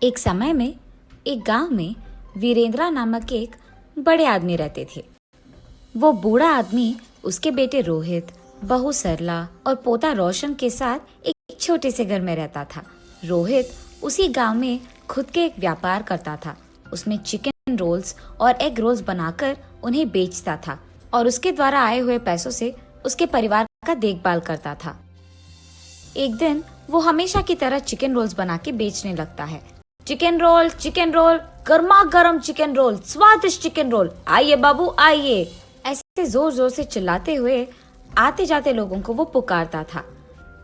एक समय में एक गांव में वीरेंद्रा नामक एक बड़े आदमी रहते थे। वो बूढ़ा आदमी उसके बेटे रोहित, बहू सरला और पोता रोशन के साथ एक छोटे से घर में रहता था। रोहित उसी गांव में खुद के एक व्यापार करता था। उसमें चिकन रोल्स और एग रोल्स बनाकर उन्हें बेचता था और उसके द्वारा आए हुए पैसों से उसके परिवार का देखभाल करता था। एक दिन वो हमेशा की तरह चिकन रोल्स बना के बेचने लगता है। चिकन रोल, गर्मा गर्म चिकन रोल, स्वादिष्ट चिकन रोल, आइए बाबू आइए, ऐसे जोर जोर से चिल्लाते हुए आते जाते लोगों को वो पुकारता था।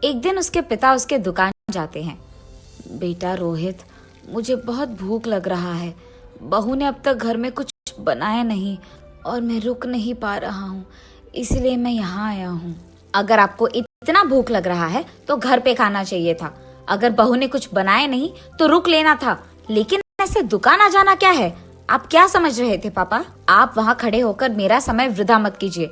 एक दिन उसके पिता उसके दुकान जाते हैं। बेटा रोहित, मुझे बहुत भूख लग रहा है। बहू ने अब तक घर में कुछ बनाया नहीं और मैं रुक नहीं पा रहा हूँ, इसलिए मैं यहाँ आया हूँ। अगर आपको इतना भूख लग रहा है तो घर पे खाना चाहिए था। अगर बहू ने कुछ बनाया नहीं तो रुक लेना था, लेकिन ऐसे दुकान आ जाना क्या है? आप क्या समझ रहे थे पापा? आप वहाँ खड़े होकर मेरा समय वृथा मत कीजिए।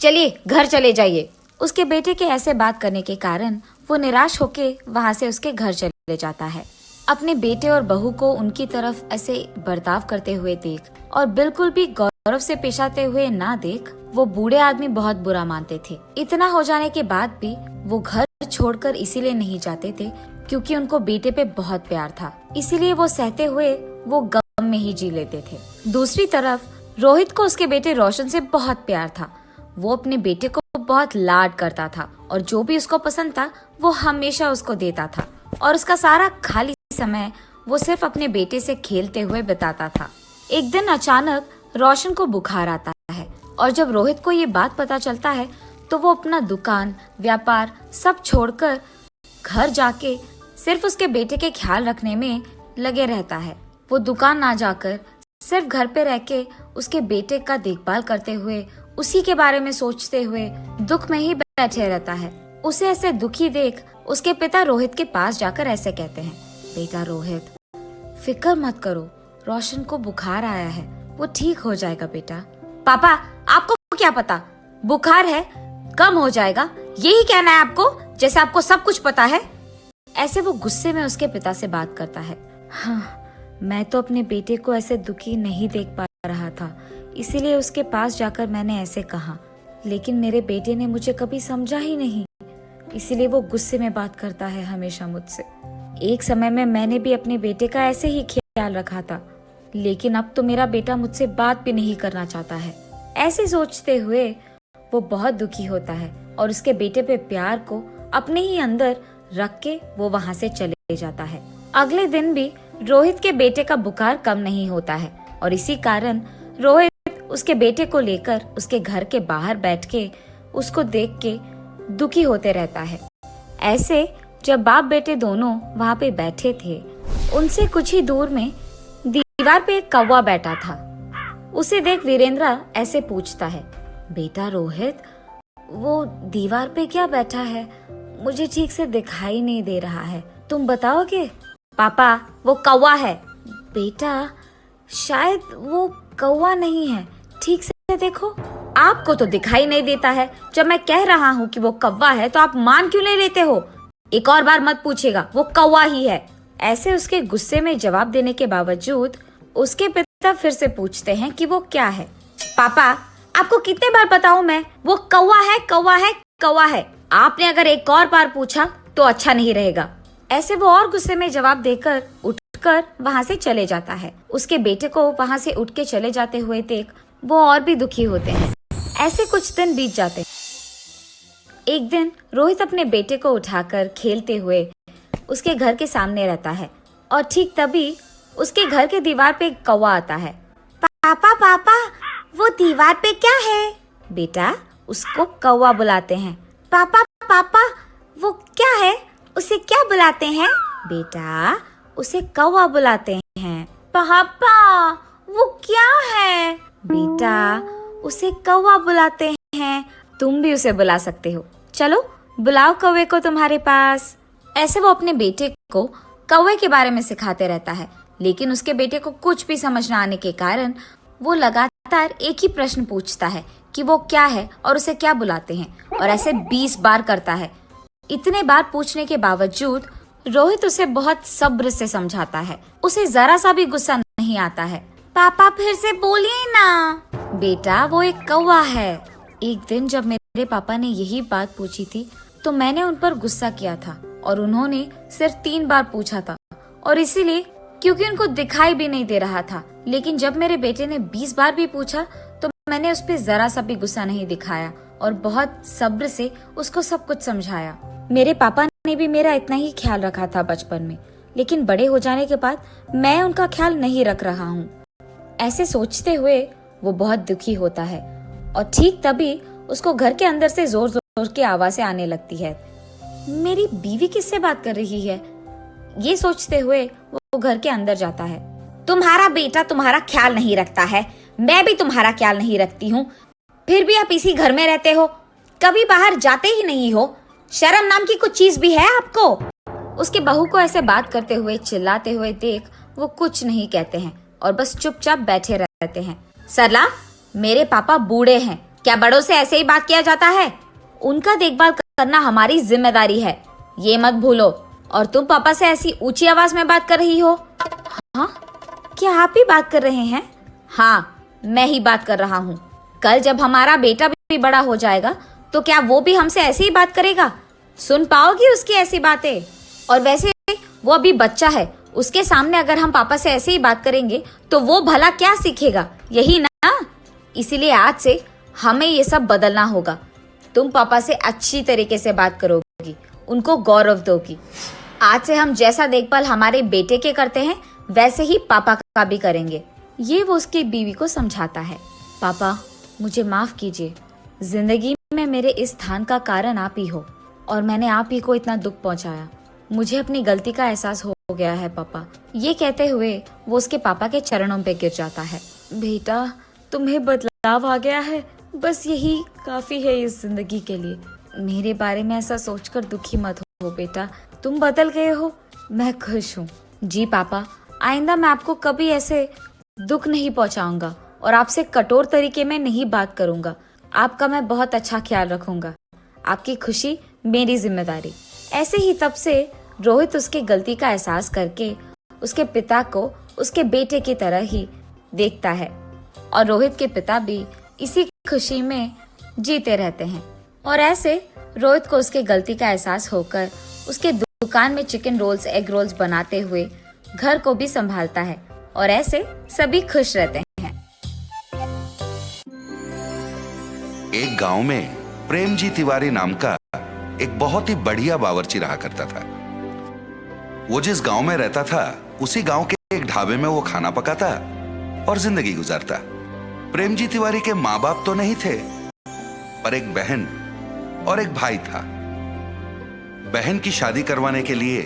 चलिए घर चले जाइए। उसके बेटे के ऐसे बात करने के कारण वो निराश होके वहाँ से उसके घर चले जाता है। अपने बेटे और बहू को उनकी तरफ ऐसे बर्ताव करते हुए देख और बिल्कुल भी गौरव से पेश आते हुए ना देख, वो बूढ़े आदमी बहुत बुरा मानते थे। इतना हो जाने के बाद भी वो घर छोड़कर इसीलिए नहीं जाते थे क्योंकि उनको बेटे पे बहुत प्यार था। इसीलिए वो सहते हुए वो गम में ही जी लेते थे। दूसरी तरफ रोहित को उसके बेटे रोशन से बहुत प्यार था। वो अपने बेटे को बहुत लाड करता था और जो भी उसको पसंद था वो हमेशा उसको देता था और उसका सारा खाली समय वो सिर्फ अपने बेटे से खेलते हुए बिताता था। एक दिन अचानक रोशन को बुखार आता है और जब रोहित को ये बात पता चलता है तो वो अपना दुकान, व्यापार सब छोड़कर घर जाके सिर्फ उसके बेटे के ख्याल रखने में लगे रहता है। वो दुकान ना जाकर सिर्फ घर पे रह के उसके बेटे का देखभाल करते हुए, उसी के बारे में सोचते हुए दुख में ही बैठे रहता है। उसे ऐसे दुखी देख उसके पिता रोहित के पास जाकर ऐसे कहते हैं, बेटा रोहित, फिक्र मत करो, रोशन को बुखार आया है, वो ठीक हो जाएगा बेटा। पापा, आपको क्या पता, बुखार है, कम हो जाएगा, यही कहना है आपको, जैसे आपको सब कुछ पता है। ऐसे वो गुस्से में उसके पिता से बात करता है। हाँ, मैं तो अपने बेटे को ऐसे दुखी नहीं देख पा रहा था, इसीलिए उसके पास जाकर मैंने ऐसे कहा, लेकिन मेरे बेटे ने मुझे कभी समझा ही नहीं, इसीलिए वो गुस्से में बात करता है हमेशा मुझसे। एक समय में मैंने भी अपने बेटे का ऐसे ही ख्याल रखा था, लेकिन अब तो मेरा बेटा मुझसे बात भी नहीं करना चाहता है। ऐसे सोचते हुए वो बहुत दुखी होता है और उसके बेटे पे प्यार को अपने ही अंदर रख के वो वहाँ से चले जाता है। अगले दिन भी रोहित के बेटे का बुखार कम नहीं होता है और इसी कारण रोहित उसके बेटे को लेकर उसके घर के बाहर बैठ के उसको देख के दुखी होते रहता है। ऐसे जब बाप बेटे दोनों वहाँ पे बैठे थे, उनसे कुछ ही दूर में दीवार पे एक कौवा बैठा था। उसे देख वीरेंद्रा ऐसे पूछता है, बेटा रोहित, वो दीवार पे क्या बैठा है? मुझे ठीक से दिखाई नहीं दे रहा है, तुम बताओगे? पापा, वो कौवा है। बेटा, शायद वो कौवा नहीं है, ठीक से देखो। आपको तो दिखाई नहीं देता है, जब मैं कह रहा हूँ कि वो कौवा है तो आप मान क्यों नहीं लेते हो? एक और बार मत पूछेगा, वो कौवा ही है। ऐसे उसके गुस्से में जवाब देने के बावजूद उसके पिता फिर से पूछते हैं कि वो क्या है। पापा, आपको कितने बार बताऊं मैं, वो कौवा है, कौवा है, कौवा है। आपने अगर एक और बार पूछा तो अच्छा नहीं रहेगा। ऐसे वो और गुस्से में जवाब देकर उठकर वहाँ से चले जाता है। उसके बेटे को वहाँ से उठ के चले जाते हुए देख वो और भी दुखी होते हैं। ऐसे कुछ दिन बीत जाते हैं। एक दिन रोहित अपने बेटे को उठाकर खेलते हुए उसके घर के सामने रहता है और ठीक तभी उसके घर के दीवार पे एक कौवा आता है। पापा पापा, वो दीवार पे क्या है? बेटा, उसको कौवा बुलाते हैं। पापा पापा, वो क्या है? उसे क्या बुलाते हैं? बेटा, उसे कौवा बुलाते हैं। पापा, वो क्या है? बेटा, उसे कौवा बुलाते हैं। तुम भी उसे बुला सकते हो, चलो बुलाओ कौवे को तुम्हारे पास। ऐसे वो अपने बेटे को कौवे के बारे में सिखाते रहता है, लेकिन उसके बेटे को कुछ भी समझ न आने के कारण वो लगातार एक ही प्रश्न पूछता है कि वो क्या है और उसे क्या बुलाते हैं, और ऐसे 20 बार करता है। इतने बार पूछने के बावजूद रोहित उसे बहुत सब्र से समझाता है। उसे जरा सा भी गुस्सा नहीं आता है। पापा फिर से बोलिए ना। बेटा वो एक कौवा है। एक दिन जब मेरे पापा ने यही बात पूछी थी तो मैंने उन पर गुस्सा किया था और उन्होंने सिर्फ 3 बार पूछा था और इसीलिए क्योंकि उनको दिखाई भी नहीं दे रहा था। लेकिन जब मेरे बेटे ने 20 बार भी पूछा तो मैंने उस पर जरा सा भी गुस्सा नहीं दिखाया और बहुत सब्र से उसको सब कुछ समझाया। मेरे पापा ने भी मेरा इतना ही ख्याल रखा था बचपन में, लेकिन बड़े हो जाने के बाद मैं उनका ख्याल नहीं रख रहा हूँ। ऐसे सोचते हुए वो बहुत दुखी होता है और ठीक तभी उसको घर के अंदर से जोर जोर की आवाजें आने लगती है। मेरी बीवी किससे बात कर रही है? ये सोचते हुए वो घर के अंदर जाता है। तुम्हारा बेटा तुम्हारा ख्याल नहीं रखता है, मैं भी तुम्हारा ख्याल नहीं रखती हूँ, फिर भी आप इसी घर में रहते हो, कभी बाहर जाते ही नहीं हो। शर्म नाम की कुछ चीज भी है आपको? उसके बहू को ऐसे बात करते हुए चिल्लाते हुए देख वो कुछ नहीं कहते हैं और बस चुपचाप बैठे रहते हैं। सरला, मेरे पापा बूढ़े हैं, क्या बड़ों से ऐसे ही बात किया जाता है? उनका देखभाल करना हमारी जिम्मेदारी है, ये मत भूलो। और तुम पापा से ऐसी ऊंची आवाज में बात कर रही हो? हाँ, क्या आप ही बात कर रहे हैं? हाँ, मैं ही बात कर रहा हूँ। कल जब हमारा बेटा भी बड़ा हो जाएगा तो क्या वो भी हमसे ऐसे ही बात करेगा? सुन पाओगी उसकी ऐसी बातें? और वैसे वो अभी बच्चा है, उसके सामने अगर हम पापा से ऐसे ही बात करेंगे तो वो भला क्या सीखेगा? यही ना? इसीलिए आज से हमें ये सब बदलना होगा। तुम पापा से अच्छी तरीके से बात करोगी, उनको गौरव दोगी। आज से हम जैसा देखभाल हमारे बेटे के करते हैं वैसे ही पापा का भी करेंगे। ये वो उसकी बीवी को समझाता है। पापा, मुझे माफ कीजिए, जिंदगी में मेरे इस स्थान का कारण आप ही हो और मैंने आप ही को इतना दुख पहुंचाया। मुझे अपनी गलती का एहसास हो गया है पापा। ये कहते हुए वो उसके पापा के चरणों पे गिर जाता है। बेटा, तुम्हें बदलाव आ गया है, बस यही काफी है इस जिंदगी के लिए। मेरे बारे में ऐसा सोचकर दुखी मत हो बेटा, तुम बदल गए हो, मैं खुश हूँ। जी पापा, आइंदा मैं आपको कभी ऐसे दुख नहीं पहुंचाऊंगा और आपसे कठोर तरीके में नहीं बात करूंगा। आपका मैं बहुत अच्छा ख्याल रखूंगा। आपकी खुशी मेरी जिम्मेदारी। ऐसे ही तब से रोहित उसकी गलती का एहसास करके उसके पिता को उसके बेटे की तरह ही देखता है और रोहित के पिता भी इसी खुशी में जीते रहते हैं। और ऐसे रोहित को उसके गलती का एहसास होकर उसके दुकान में चिकन रोल्स, एग रोल्स बनाते हुए घर को भी संभालता है और ऐसे सभी खुश रहते हैं। एक गांव में प्रेमजी तिवारी नाम का एक बहुत ही बढ़िया बावर्ची रहा करता था। वो जिस गांव में रहता था उसी गांव के एक ढाबे में वो खाना पकाता और जिंदगी गुजारता। प्रेमजी तिवारी के माँ बाप तो नहीं थे, पर एक बहन और एक भाई था। बहन की शादी करवाने के लिए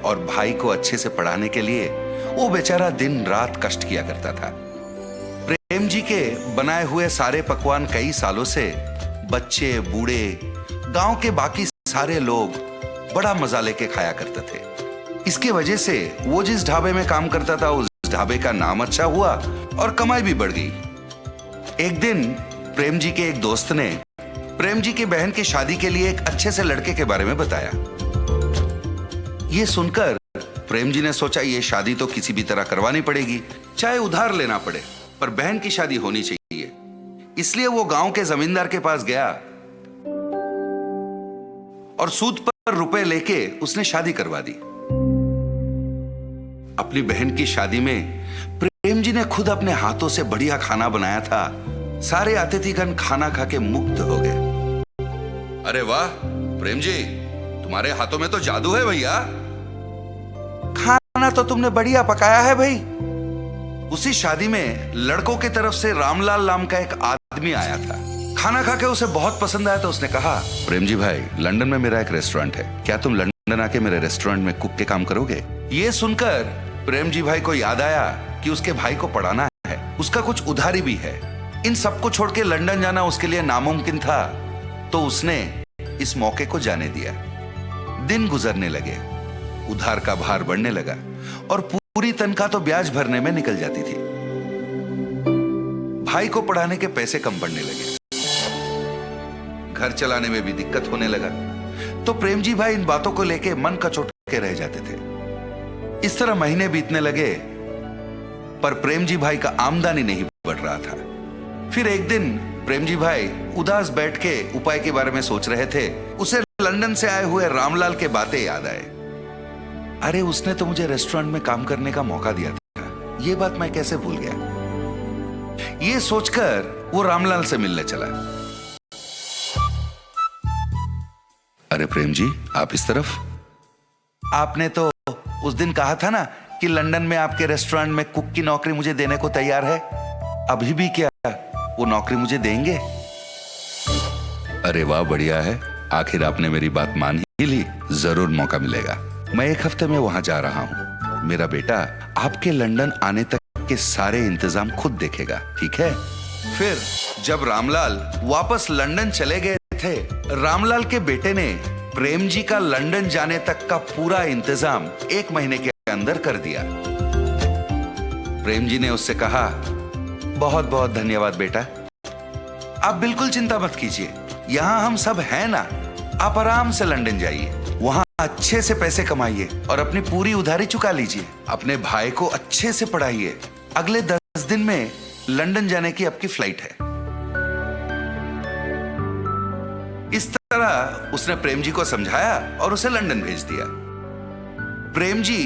और भाई को अच्छे से पढ़ाने के लिए वो बेचारा दिन रात कष्ट किया करता था। प्रेम जी के बनाए हुए सारे पकवान कई सालों से बच्चे, बूढ़े, गांव के बाकी सारे लोग बड़ा मजा लेके खाया करते थे। इसकी वजह से वो जिस ढाबे में काम करता था उस ढाबे का नाम अच्छा हुआ और कमाई भी बढ़ गई। एक दिन प्रेम जी के एक दोस्त ने प्रेम जी की बहन की शादी के लिए एक अच्छे से लड़के के बारे में बताया। ये सुनकर प्रेम जी ने सोचा ये शादी तो किसी भी तरह करवानी पड़ेगी, चाहे उधार लेना पड़े, पर बहन की शादी होनी चाहिए। इसलिए वो गांव के जमींदार के पास गया और सूद पर रुपए लेके उसने शादी करवा दी। अपनी बहन की शादी में प्रेम जी ने खुद अपने हाथों से बढ़िया खाना बनाया था। सारे अतिथिगण खाना खा के मुग्ध हो गए। अरे वाह प्रेम जी, तुम्हारे हाथों में तो जादू है भैया, खाना तो तुमने बढ़िया पकाया है भाई। उसी शादी में लड़कों की तरफ से रामलाल नाम का एक आदमी आया था। खाना खा के उसे बहुत पसंद आया तो उसने कहा, प्रेम जी भाई, लंदन में मेरा एक रेस्टोरेंट है, क्या तुम लंदन आके मेरे रेस्टोरेंट में कुक के काम करोगे? ये सुनकर प्रेम जी भाई को याद आया कि उसके भाई को पढ़ाना है, उसका कुछ उधारी भी है। इन सबको छोड़ के लंदन जाना उसके लिए नामुमकिन था, तो उसने इस मौके को जाने दिया। दिन गुजरने लगे, उधार का भार बढ़ने लगा और पूरी तनख्वाह तो ब्याज भरने में निकल जाती थी। भाई को पढ़ाने के पैसे कम पड़ने लगे, घर चलाने में भी दिक्कत होने लगा। तो प्रेम जी भाई इन बातों को लेके मन कचोट के रह जाते थे। इस तरह महीने बीतने लगे, पर प्रेम जी भाई का आमदनी नहीं बढ़ रहा था। फिर एक दिन प्रेम जी भाई उदास बैठ के उपाय के बारे में सोच रहे थे। उसे लंदन से आए हुए रामलाल के बातें याद आए। अरे उसने तो मुझे रेस्टोरेंट में काम करने का मौका दिया था, ये बात मैं कैसे भूल गया। ये सोचकर वो रामलाल से मिलने चला। अरे प्रेम जी, आप इस तरफ। आपने तो उस दिन कहा था ना कि लंदन में आपके रेस्टोरेंट में कुक की नौकरी मुझे देने को तैयार है। अभी भी क्या वो नौकरी मुझे देंगे? अरे वाह, बढ़िया है, आखिर आपने मेरी बात मान ही ली। जरूर मौका मिलेगा। मैं एक हफ्ते में वहां जा रहा हूं। मेरा बेटा आपके लंदन आने तक के सारे इंतजाम खुद देखेगा, ठीक है? फिर जब रामलाल वापस लंदन चले गए थे, रामलाल के बेटे ने प्रेम जी का लंदन जाने तक का पूरा इंतजाम 1 महीने के अंदर कर दिया। प्रेम जी ने उससे कहा, बहुत बहुत धन्यवाद बेटा, आप बिल्कुल चिंता मत कीजिए, यहाँ हम सब हैं ना। आप आराम से लंदन जाइए, वहां अच्छे से पैसे कमाइए और अपनी पूरी उधारी चुका लीजिए। अपने भाई को अच्छे से पढ़ाइए। अगले 10 दिन में लंदन जाने की आपकी फ्लाइट है। इस तरह उसने प्रेम जी को समझाया और उसे लंदन भेज दिया। प्रेम जी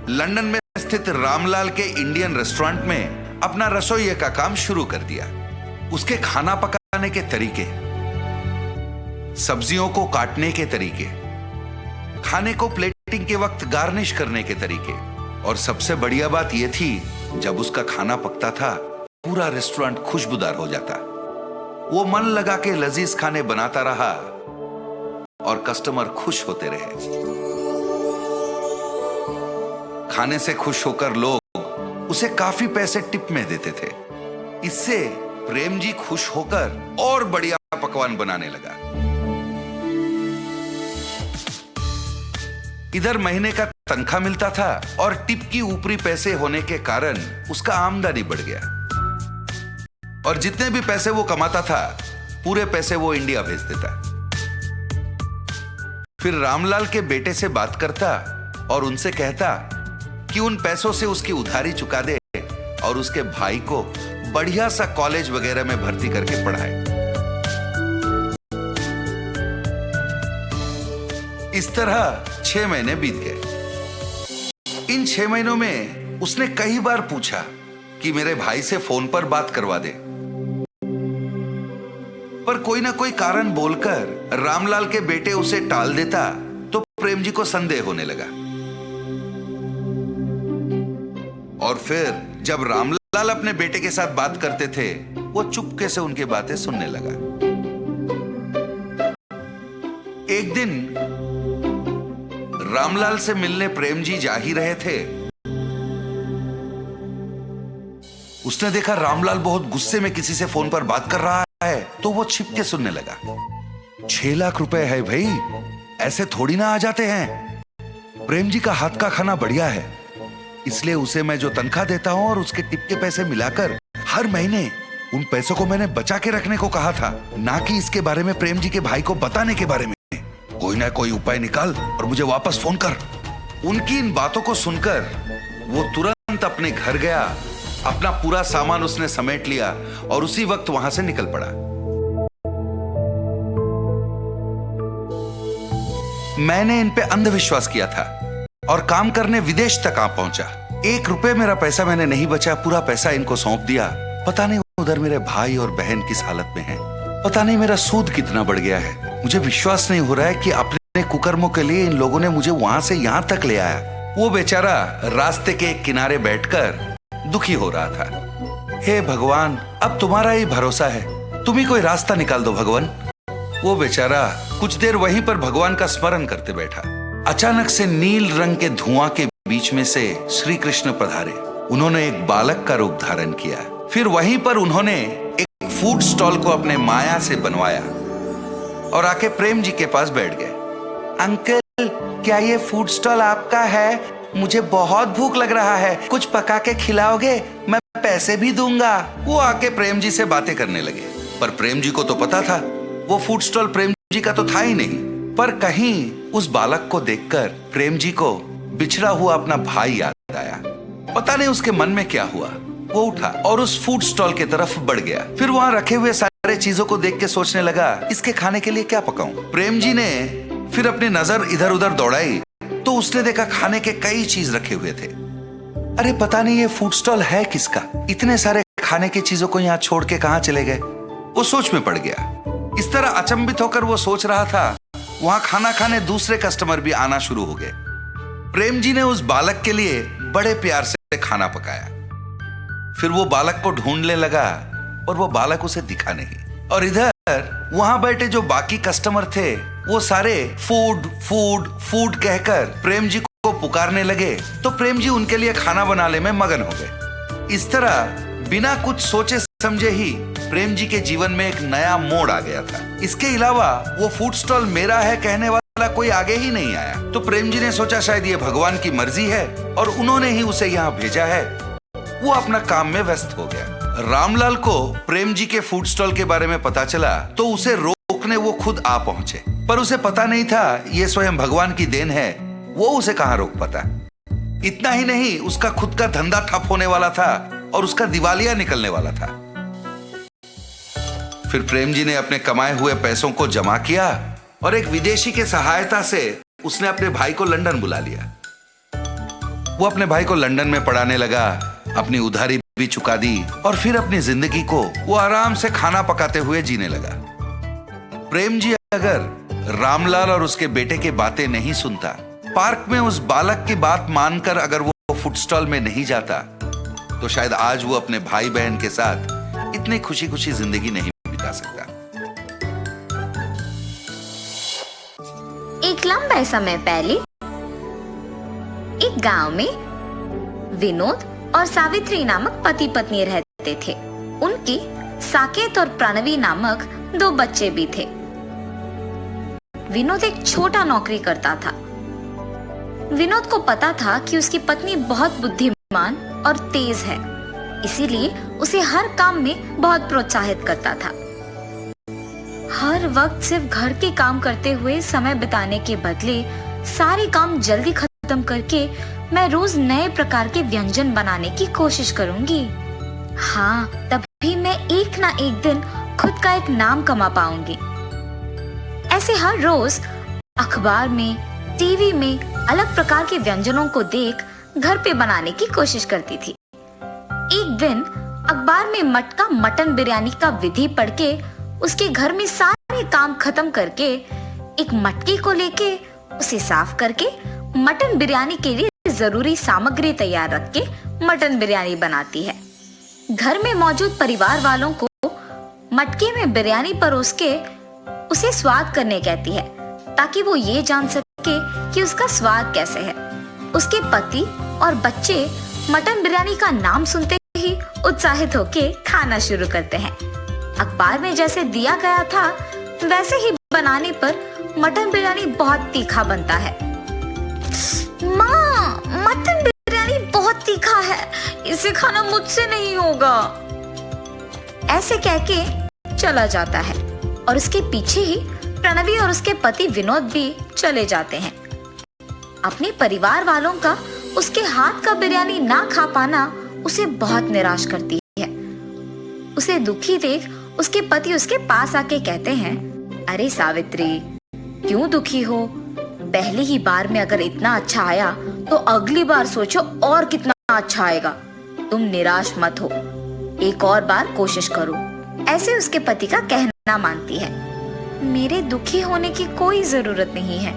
लंदन में स्थित रामलाल के इंडियन रेस्टोरेंट में अपना रसोइये का काम शुरू कर दिया। उसके खाना पकाने के तरीके, सब्जियों को काटने के तरीके, खाने को प्लेटिंग के वक्त गार्निश करने के तरीके, और सबसे बढ़िया बात यह थी, जब उसका खाना पकता था पूरा रेस्टोरेंट खुशबूदार हो जाता। वो मन लगा के लजीज खाने बनाता रहा और कस्टमर खुश होते रहे। खाने से खुश होकर लोग उसे काफी पैसे टिप में देते थे। इससे प्रेम जी खुश होकर और बढ़िया पकवान बनाने लगा। इधर महीने का तनख्वाह मिलता था और टिप की ऊपरी पैसे होने के कारण उसका आमदनी बढ़ गया। और जितने भी पैसे वो कमाता था, पूरे पैसे वो इंडिया भेज देता। फिर रामलाल के बेटे से बात करता और उनसे कहता कि उन पैसों से उसकी उधारी चुका दे और उसके भाई को बढ़िया सा कॉलेज वगैरह में भर्ती करके पढ़ाए। इस तरह 6 महीने बीत गए। इन 6 महीनों में उसने कई बार पूछा कि मेरे भाई से फोन पर बात करवा दे, पर कोई ना कोई कारण बोलकर रामलाल के बेटे उसे टाल देता तो प्रेम जी को संदेह होने लगा। और फिर जब रामलाल अपने बेटे के साथ बात करते थे, वो चुपके से उनकी बातें सुनने लगा। एक दिन रामलाल से मिलने प्रेम जी जा ही रहे थे। उसने देखा रामलाल बहुत गुस्से में किसी से फोन पर बात कर रहा है, तो वो छिपके सुनने लगा। 6 लाख रुपए है भाई, ऐसे थोड़ी ना आ जाते हैं। प्रेम जी का हाथ का खाना बढ़िया है, इसलिए उसे मैं जो तनख्वाह देता हूं और उसके टिप के पैसे मिलाकर हर महीने उन पैसों को मैंने बचा के रखने को कहा था, ना कि इसके बारे में प्रेम जी के भाई को बताने के बारे में। कोई ना कोई उपाय निकाल और मुझे वापस फोन कर। उनकी इन बातों को सुनकर वो तुरंत अपने घर गया। अपना पूरा सामान उसने समेट लिया और उसी वक्त वहां से निकल पड़ा। मैंने इन पे अंधविश्वास किया था और काम करने विदेश तक आ पहुंचा। 1 रुपए मेरा पैसा मैंने नहीं बचा, पूरा पैसा इनको सौंप दिया। पता नहीं उधर मेरे भाई और बहन किस हालत में हैं। पता नहीं मेरा सूद कितना बढ़ गया है। मुझे विश्वास नहीं हो रहा है कि अपने कुकर्मों के लिए इन लोगों ने मुझे वहां से यहां तक ले आया। वो बेचारा रास्ते के एक किनारे बैठकर दुखी हो रहा था। हे भगवान, अब तुम्हारा ही भरोसा है, तुम ही कोई रास्ता निकाल दो भगवान। वो बेचारा कुछ देर वहीं पर भगवान का स्मरण करते बैठा। अचानक से नील रंग के धुआं के बीच में से श्री कृष्ण पधारे। उन्होंने एक बालक का रूप धारण किया। फिर वहीं पर उन्होंने एक फूड स्टॉल को अपने माया से बनवाया और आके प्रेम जी के पास बैठ गए। अंकल, क्या ये फूड स्टॉल आपका है? मुझे बहुत भूख लग रहा है, कुछ पका के खिलाओगे? मैं पैसे भी दूंगा। वो आके प्रेम जी से बातें करने लगे, पर प्रेम जी को तो पता था वो फूड स्टॉल प्रेम जी का तो था ही नहीं। पर कहीं उस बालक को देखकर प्रेम जी को बिछड़ा हुआ अपना भाई याद आया। पता नहीं उसके मन में क्या हुआ। वो उठा और उस फूड स्टॉल की तरफ बढ़ गया। फिर वहां रखे हुए सारे चीजों को देख के सोचने लगा, इसके खाने के लिए क्या पकाऊं। प्रेम जी ने फिर अपनी नजर इधर उधर दौड़ाई तो उसने देखा खाने के कई चीज रखे हुए थे। अरे पता नहीं ये फूड स्टॉल है किसका, इतने सारे खाने की चीजों को यहाँ छोड़ के कहाँ चले गए। वो सोच में पड़ गया। इस तरह अचंभित होकर वो सोच रहा था, वहां खाना खाने दूसरे कस्टमर भी आना शुरू हो गए। प्रेम जी ने उस बालक के लिए बड़े प्यार से खाना पकाया। फिर वो बालक को ढूंढने लगा और वो बालक उसे दिखा नहीं। और इधर वहां बैठे जो बाकी कस्टमर थे वो सारे फूड फूड फूड कहकर प्रेम जी को पुकारने लगे। तो प्रेम जी उनके लिए खाना बनाने में मगन हो गए। इस तरह बिना कुछ सोचे समझे ही प्रेम जी के जीवन में एक नया मोड़ आ गया था। इसके अलावा वो फूड स्टॉल मेरा है कहने वाला कोई आगे ही नहीं आया। तो प्रेम जी ने सोचा शायद ये भगवान की मर्जी है और उन्होंने ही उसे यहाँ भेजा है। वो अपना काम में व्यस्त हो गया। रामलाल को प्रेम जी के फूड स्टॉल के बारे में पता चला तो उसे रोकने वो खुद आ पहुंचे। पर उसे पता नहीं था ये स्वयं भगवान की देन है, वो उसे कहां रोक पाता। इतना ही नहीं, उसका खुद का धंधा ठप होने वाला था और उसका दिवालिया निकलने वाला था। फिर प्रेम जी ने अपने कमाए हुए पैसों को जमा किया और एक विदेशी के सहायता से उसने अपने भाई को लंदन बुला लिया। वो अपने भाई को लंदन में पढ़ाने लगा, अपनी उधारी भी चुका दी और फिर अपनी जिंदगी को वो आराम से खाना पकाते हुए जीने लगा। प्रेम जी अगर रामलाल और उसके बेटे की बातें नहीं सुनता, पार्क में उस बालक की बात मानकर अगर वो फूड स्टॉल में नहीं जाता, तो शायद आज वो अपने भाई बहन के साथ इतनी खुशी खुशी जिंदगी नहीं बिता सकता। एक लंबे समय पहले एक गांव में विनोद और सावित्री नामक पति पत्नी रहते थे। उनके साकेत और प्रणवी नामक 2 बच्चे भी थे। विनोद एक छोटा नौकरी करता था। विनोद को पता था कि उसकी पत्नी बहुत बुद्धिमान और तेज है, इसीलिए उसे हर काम में बहुत प्रोत्साहित करता था। हर वक्त सिर्फ घर के काम करते हुए समय बिताने के बदले सारे काम जल्दी खत्म करके मैं रोज नए प्रकार के व्यंजन बनाने की कोशिश करूंगी। हाँ, तभी मैं एक ना एक दिन खुद का एक नाम कमा पाऊंगी। ऐसे हर रोज अखबार में, टीवी में अलग प्रकार के व्यंजनों को देख घर पे बनाने की कोशिश करती थी। एक दिन अखबार में मटका मटन बिरयानी का विधि पढ़ के उसके घर में सारे काम खत्म करके एक मटके को लेके उसे साफ करके मटन बिरयानी के लिए जरूरी सामग्री तैयार रख के मटन बिरयानी बनाती है। घर में मौजूद परिवार वालों को मटके में बिरयानी परोस के उसे स्वाद करने कहती है, ताकि वो ये जान सके कि उसका स्वाद कैसे है। उसके पति और बच्चे मटन बिरयानी का नाम सुनते ही उत्साहित होके खाना शुरू करते हैं। अखबार में जैसे दिया गया था वैसे ही बनाने पर मटन बिरयानी बहुत तीखा बनता है। माँ, मटन बिरयानी बहुत तीखा है, इसे खाना मुझसे नहीं होगा, ऐसे कह के चला जाता है। और उसके पीछे ही प्रणवी और उसके पति विनोद भी चले जाते हैं। अपने परिवार वालों का उसके हाथ का बिरयानी ना खा पाना उसे बहुत निराश करती है। उसे दुखी देख उसके पति उसके पास आके कहते हैं, अरे सावित्री, क्यों दुखी हो? पहली ही बार में अगर इतना अच्छा आया तो अगली बार सोचो और कितना अच्छा आएगा। तुम निराश मत हो, एक और बार कोशिश करो, ऐसे उसके पति का कहना मानती है। मेरे दुखी होने की कोई जरूरत नहीं है,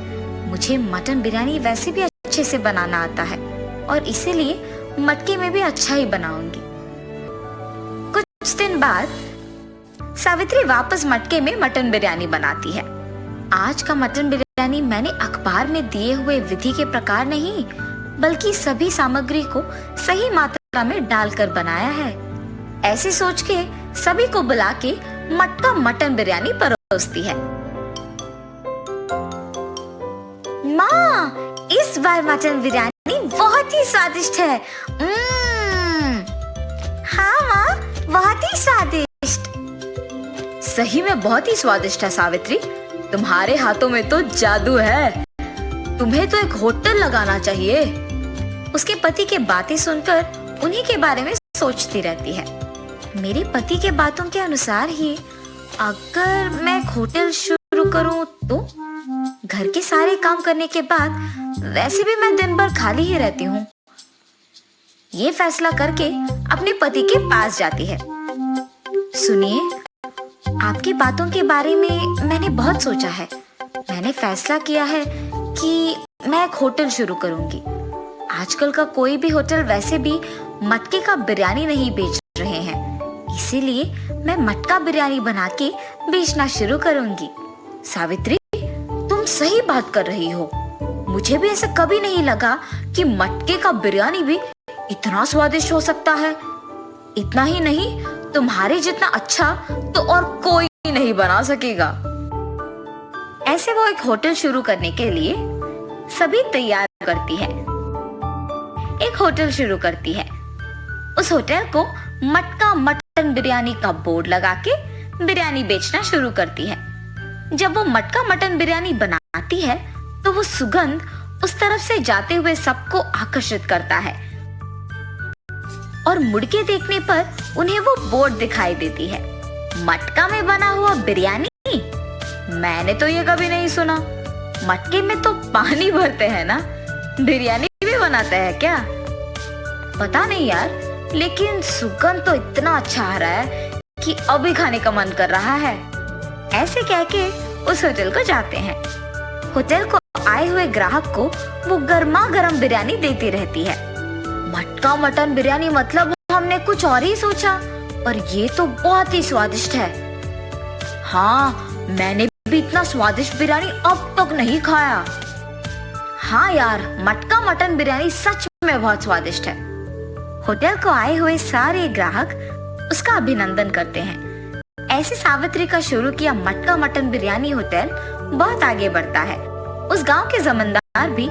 मुझे मटन बिरयानी वैसे भी अच्छे से बनाना आता है और इसीलिए मटके में भी अच्छा ही बनाऊंगी। कुछ दिन बाद सावित्री वापस मटके में मटन बिरयानी बनाती है। आज का मटन बिरयानी मैंने अखबार में दिए हुए विधि के प्रकार नहीं, बल्कि सभी सामग्री को सही मात्रा में डालकर बनाया है। ऐसे सोच के सभी को बुला के मटका मटन बिरयानी परोसती है। माँ, इस बार मटन बिरयानी बहुत ही स्वादिष्ट है। हाँ माँ, बहुत ही स्वादिष्ट। सही में बहुत ही स्वादिष्ट है सावित्री, तुम्हारे हाथों में तो जादू है, तुम्हें तो एक होटल लगाना चाहिए। उसके पति की बातें सुनकर उन्हीं के बारे में सोचती रहती है। मेरे पति के बातों के अनुसार ही अगर मैं एक होटल शुरू करूं तो घर के सारे काम करने के बाद वैसे भी मैं दिन भर खाली ही रहती हूँ। ये फैसला करके अपने पति के पास जाती है। सुनिए, आपकी बातों के बारे में मैंने बहुत सोचा है। मैंने फैसला किया है कि मैं एक होटल शुरू करूंगी। आजकल का कोई भी होटल वैसे भी मटके का बिरयानी नहीं बेच रहे हैं, इसीलिए मैं मटका बिरयानी बना के बेचना शुरू करूंगी। सावित्री, तुम सही बात कर रही हो। मुझे भी ऐसा कभी नहीं लगा कि मटके का बिरयानी भी इतना स्वादिष्ट हो सकता है। इतना ही नहीं, तुम्हारे जितना अच्छा तो और कोई नहीं बना सकेगा। ऐसे वो एक होटल शुरू करने के लिए सभी तैयार करती है। एक होटल शुरू करती है। उस होटल को मटका मटन बिरयानी का बोर्ड लगा के बिरयानी बेचना शुरू करती है। जब वो मटका मटन बिरयानी बनाती है तो वो सुगंध उस तरफ से जाते हुए सबको आकर्षित करता है और मुड़ के देखने पर उन्हें वो बोर्ड दिखाई देती है। मटका में बना हुआ बिरयानी, मैंने तो ये कभी नहीं सुना। मटके में तो पानी भरते हैं ना, बिरयानी भी बनाते हैं क्या? पता नहीं यार, लेकिन सुगंध तो इतना अच्छा आ रहा है कि अभी खाने का मन कर रहा है। ऐसे कह के उस होटल को जाते हैं। होटल को आए हुए ग्राहक को वो गर्मा गर्म बिरयानी देती रहती है। मटका मटन बिरयानी मतलब हमने कुछ और ही सोचा, और ये तो बहुत ही स्वादिष्ट है। हाँ, मैंने भी इतना स्वादिष्ट बिरयानी अब तक नहीं खाया। हाँ यार, मटका मटन बिरयानी सच में बहुत स्वादिष्ट है। होटल को आए हुए सारे ग्राहक उसका अभिनंदन करते हैं। ऐसे सावित्री का शुरू किया मटका मटन बिरयानी होटल बहुत आगे बढ़ता है। उस गांव के जमींदार भी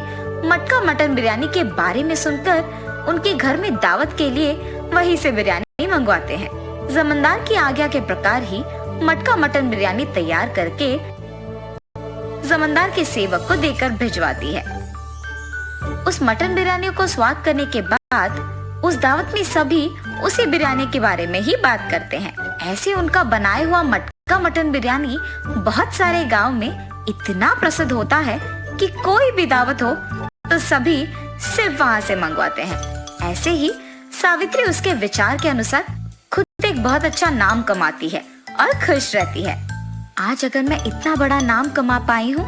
मटका मटन बिरयानी के बारे में सुनकर उनके घर में दावत के लिए वहीं से बिरयानी मंगवाते हैं। जमींदार की आज्ञा के प्रकार ही मटका मटन बिरयानी तैयार करके जमींदार के सेवक को देकर भिजवाती है। उस मटन बिरयानी को स्वाद करने के बाद उस दावत में सभी उसी बिरयानी के बारे में ही बात करते हैं। ऐसे उनका बनाया हुआ मटका मटन बिरयानी बहुत सारे गांव में इतना प्रसिद्ध होता है कि कोई भी दावत हो तो सभी सिर्फ वहां से मंगवाते हैं। ऐसे ही सावित्री उसके विचार के अनुसार खुद एक बहुत अच्छा नाम कमाती है और खुश रहती है। आज अगर मैं इतना बड़ा नाम कमा पाई हूँ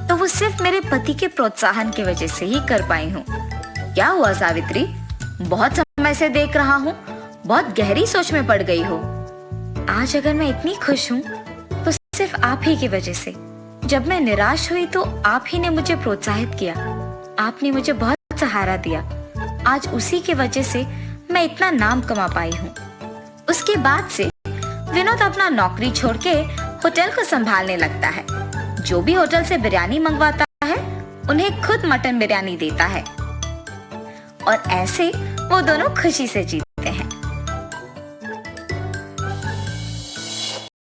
तो वो सिर्फ मेरे पति के प्रोत्साहन की वजह से ही कर पाई हूँ। क्या हुआ सावित्री? बहुत समय से देख रहा हूँ, बहुत गहरी सोच में पड़ गई हो। आज अगर मैं इतनी खुश हूँ तो सिर्फ आप ही की वजह से। जब मैं निराश हुई तो आप ही ने मुझे प्रोत्साहित किया, आपने मुझे बहुत सहारा दिया। आज उसी की वजह से मैं इतना नाम कमा पाई हूँ। उसके बाद से विनोद अपना नौकरी छोड़ के होटल को संभालने लगता है। जो भी होटल से बिरयानी मंगवाता है उन्हें खुद मटन बिरयानी देता है और ऐसे वो दोनों खुशी से जीते।